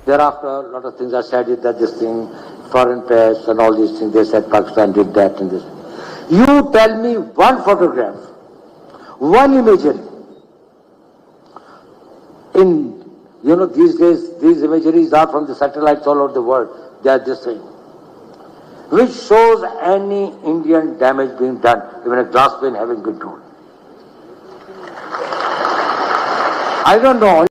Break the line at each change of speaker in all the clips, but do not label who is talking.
Thereafter, a lot of things are said that this thing, foreign press and all these things, they said Pakistan did that and this. You tell me one photograph, one imagery. These days, these imageries are from the satellites all over the world. They are this thing. Which shows any Indian damage being done, even a glass pane having been torn. I don't know.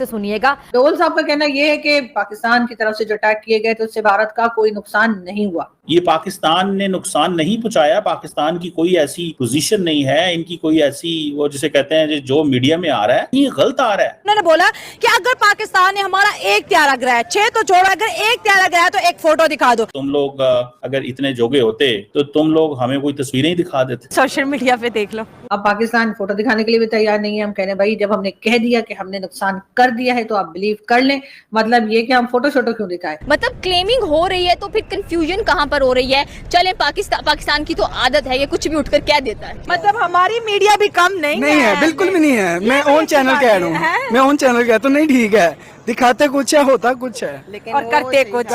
सुनिएगा।
डोल साहब का कहना यह है कि पाकिस्तान की तरफ से जो अटैक किए गए तो उससे भारत का कोई नुकसान नहीं हुआ।
ये पाकिस्तान ने नुकसान नहीं पहुंचाया, पाकिस्तान की कोई ऐसी पोजीशन नहीं है, इनकी कोई ऐसी वो जिसे कहते हैं जो मीडिया में आ रहा है ये गलत आ रहा है।
उन्होंने बोला कि अगर पाकिस्तान ने हमारा एक त्यारा गिराया, 6 तो छोड़ो, अगर एक त्यारा गिराया तो एक फोटो दिखा दो।
तुम लोग अगर इतने जोगे होते तो तुम लोग हमें कोई तस्वीरें ही दिखा देते।
सोशल मीडिया पे देख लो।
अब पाकिस्तान फोटो दिखाने के लिए भी तैयार नहीं है। हम कह रहे हैं भाई जब हमने कह दिया कि हमने नुकसान कर दिया है तो आप बिलीव कर लें। मतलब ये कि हम फोटो क्यों दिखाए।
मतलब क्लेमिंग हो रही है तो फिर कंफ्यूजन कहाँ पर हो रही है। चले पाकिस्तान की तो आदत है ये कुछ भी उठकर कह देता है।
मतलब हमारी मीडिया भी कम नहीं है,
बिल्कुल भी नहीं है। मैं ऑन चैनल कह रहा हूँ, मैं ऑन चैनल कह तो नहीं ठीक है। दिखाते कुछ है, होता कुछ है,
लेकिन और करते कुछ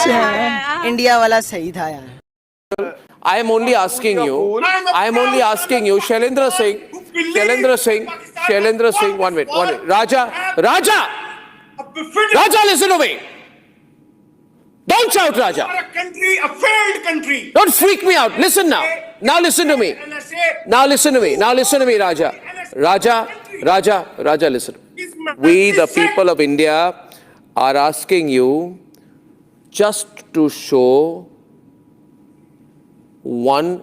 है।
इंडिया वाला सही था यार।
I am only asking you, Shailendra Singh, 1 minute. Raja, listen to me. Don't shout, Raja.
A country, a failed country.
Don't freak me out. Listen now. Now listen to me. Raja. Raja, listen. We, the people of India, are asking you just to show one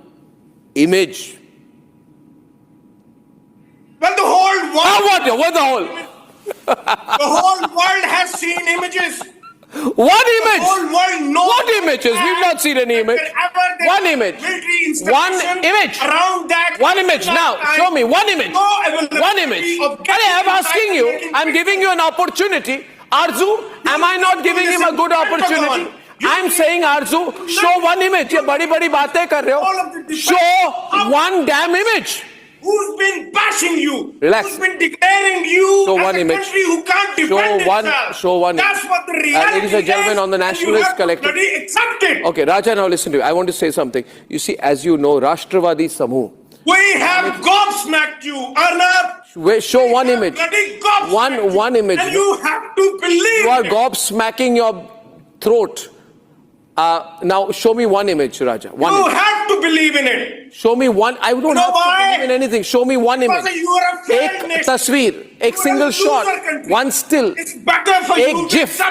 image.
Well, the whole world.
What the whole?
The whole world has seen images.
What image?
The whole world knows.
What images? We've not seen any image. One image. One image.
Around that.
One image. Now, show me one image. One image. I'm asking you. I'm giving you an opportunity. Arzu, am I not giving him a good opportunity? I'm saying, Arzu, show one image. ये बड़ी-बड़ी बातें कर रहे हो. Show one damn image.
Who's been bashing you?
Relax.
Who's been declaring you
Show
as
one
a
image.
country who can't defend itself?
Show one.
That's what the reality
ladies and gentlemen,
is,
on the Nationalist Collective.
You have to bloody accept it.
Okay, Raja, now listen to me. I want to say something. You see, as you know, Rashtravadi Samuh.
We have gobsmacked you, Arnab.
Show one image.
Bloody gobsmacked
One image.
And you have to believe
You are
it.
gobsmacking your throat. Now, show me one image, Raja. One
You
image.
have to believe in it.
Show me one. I don't have
why?
to believe in anything. Show me one image.
Because you are a failed
Ek
nation.
tasveer, ek
You are a
single
loser
shot,
country.
one still,
It's better for
ek
you to
gif.
accept